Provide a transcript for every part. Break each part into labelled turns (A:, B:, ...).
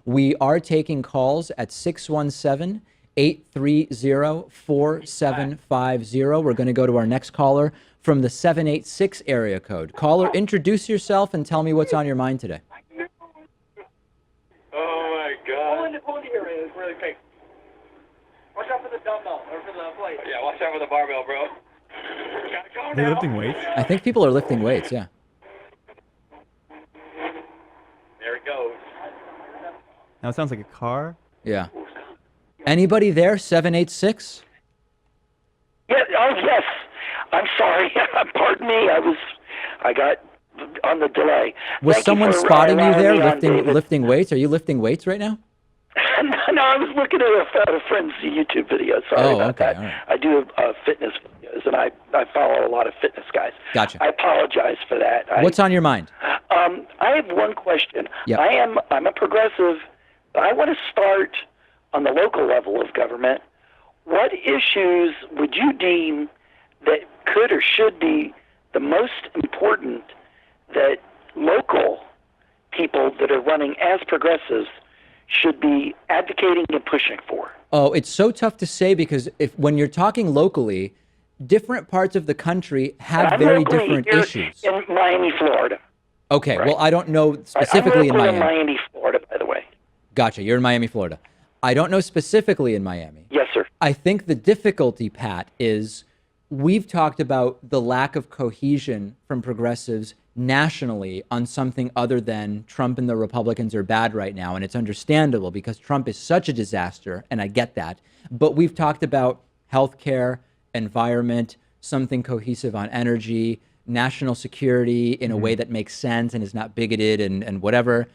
A: We are taking calls at 617-830-4750. We're going to go to our next caller from the 786 area code. Caller, introduce yourself and tell me what's on your mind today.
B: Oh my God. Pull in the area, it's really big. Watch out for the dumbbell, or for the plate. Yeah, watch out for the barbell, bro.
C: They're lifting weights?
A: I think people are lifting weights, yeah.
B: There it goes.
C: Now it sounds like a car.
A: Yeah. Anybody there, 786?
D: Yeah, oh, yes. I'm sorry. Pardon me. I got on the delay.
A: Was
D: Thank
A: someone
D: you for,
A: spotting you there
D: allowing me on,
A: lifting weights? Are you lifting weights right now?
D: No, I was looking at a friend's YouTube video. Sorry about
A: okay,
D: that.
A: all right.
D: I do fitness videos, and I follow a lot of fitness guys.
A: Gotcha.
D: I apologize for that.
A: What's on your mind?
D: I have one question.
A: Yep.
D: I'm a progressive, but I want to start on the local level of government. What issues would you deem that could or should be the most important that local people that are running as progressives should be advocating and pushing for?
A: Oh, it's so tough to say because when you're talking locally, different parts of the country have very different issues.
D: In Miami, Florida.
A: Okay,
D: right.
A: well, I don't know specifically in
D: I'm
A: Miami.
D: Miami, Florida, by the way.
A: Gotcha, you're in Miami, Florida. I don't know specifically in Miami.
D: Yes, sir.
A: I think the difficulty, Pat, is we've talked about the lack of cohesion from progressives nationally on something other than Trump and the Republicans are bad right now. And it's understandable because Trump is such a disaster, and I get that. But we've talked about healthcare, environment, something cohesive on energy, national security in a way that makes sense and is not bigoted and whatever.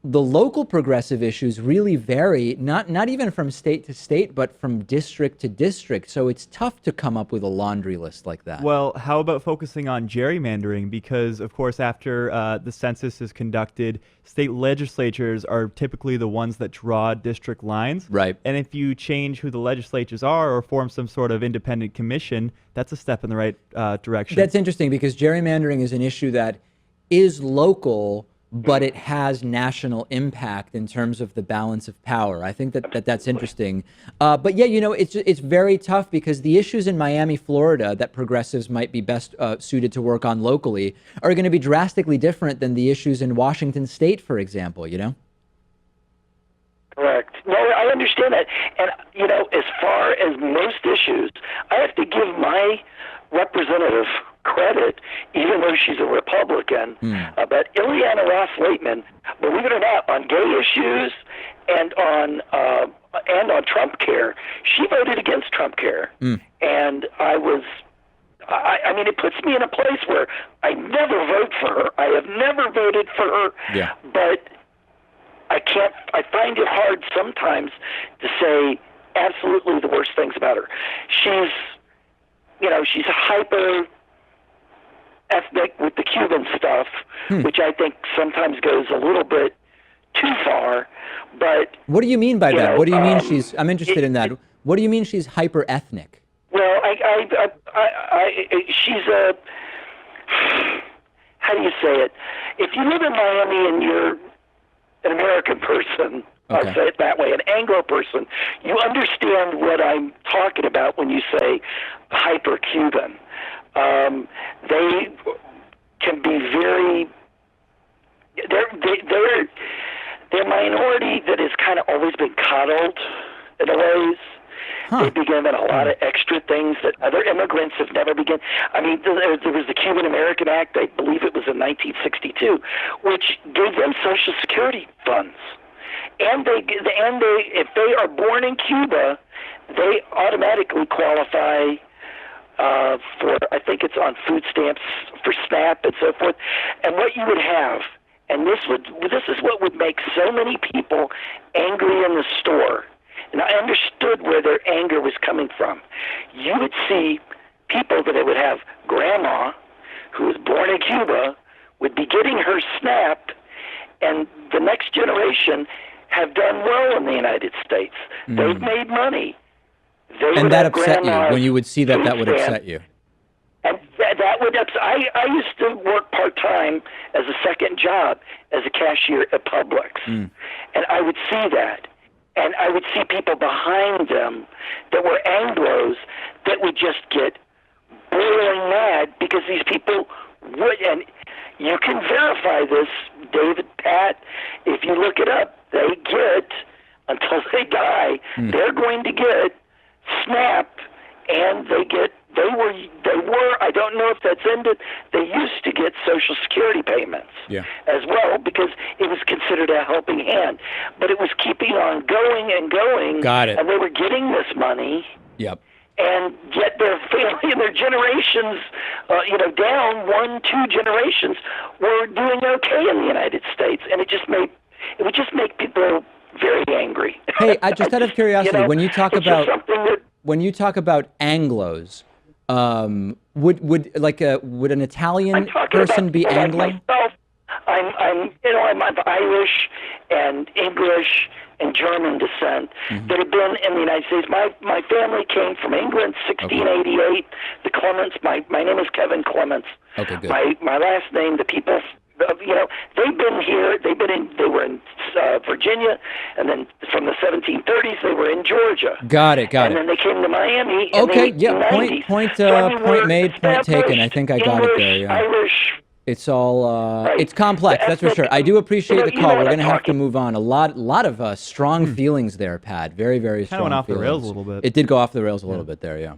A: The local progressive issues really vary, not even from state to state, but from district to district. So it's tough to come up with a laundry list like that.
C: Well, how about focusing on gerrymandering? Because, of course, after the census is conducted, state legislatures are typically the ones that draw district lines.
A: Right.
C: And if you change who the legislatures are or form some sort of independent commission, that's a step in the right direction.
A: That's interesting because gerrymandering is an issue that is local, but it has national impact in terms of the balance of power. I think that's interesting. But yeah, it's very tough because the issues in Miami, Florida that progressives might be best suited to work on locally are going to be drastically different than the issues in Washington State, for example,
D: Correct. No, I understand that. And, as far as most issues, I have to give my representative credit, even though she's a Republican. But Illeana Ros-Lehtinen, believe it or not, on gay issues and on Trump care, she voted against Trump care. And I mean, it puts me in a place where I never vote for her. I have never voted for her. Yeah. But I find it hard sometimes to say absolutely the worst things about her. She's a hyper ethnic with the Cuban stuff, which I think sometimes goes a little bit too far. But
A: what do you mean by that? What do you mean I'm interested in that. What do you mean she's hyper ethnic?
D: Well, she's a, how do you say it? If you live in Miami and you're an American person, I'll say it that way, an Anglo person, you understand what I'm talking about when you say hyper-Cuban. They can be very, they're a minority that has kind of always been coddled in a ways. They be given a lot of extra things that other immigrants have never been. I mean, there was the Cuban American Act, I believe it was in 1962, which gave them Social Security funds. And if they are born in Cuba, they automatically qualify for, I think it's on food stamps for SNAP and so forth. And what you would have, and this is what would make so many people angry in the store. And I understood where their anger was coming from. You would see people that would have grandma, who was born in Cuba, would be getting her SNAP, and the next generation have done well in the United States. They've made money.
A: And that upset you when you would see that would upset you.
D: And that that would I used to work part-time as a second job as a cashier at Publix, and I would see that, and I would see people behind them that were Anglos that would just get boiling mad because these people would, and you can verify this, David, Pat, if you look it up, they get, until they die, they're going to get SNAP, and they were, I don't know if that's ended, they used to get Social Security payments as well because it was considered a helping hand. But it was keeping on going and going.
A: Got it.
D: And they were getting this money.
A: Yep.
D: And yet their family and their generations, down 1-2 generations, were doing okay in the United States. And it would just make people very angry.
A: Hey, I just out of curiosity, when you talk
D: it's
A: about
D: just something that,
A: when you talk about Anglos, would an Italian person be Anglo?
D: Myself, I'm Irish and English and German descent that have been in the United States. My family came from England, 1688. The Clements. My name is Kevin Clements.
A: Okay, good.
D: My last name. The people. They've been here. They were in Virginia, and then from the 1730s they were in Georgia.
A: Got it.
D: And then they came to Miami.
A: Okay,
D: in the
A: yeah.
D: 1890s.
A: Point made. Point taken. I think I got it there. Yeah.
D: Irish.
A: It's all
D: Right.
A: it's complex, that's for sure. I do appreciate the
D: you know
A: call.
D: what
A: We're going to
D: I'm
A: have to
D: talking-
A: move on. A lot of strong feelings there, Pat. Very, very strong
C: Kinda went off the
A: feelings.
C: rails a little bit.
A: It did go off the rails a little bit there, yeah.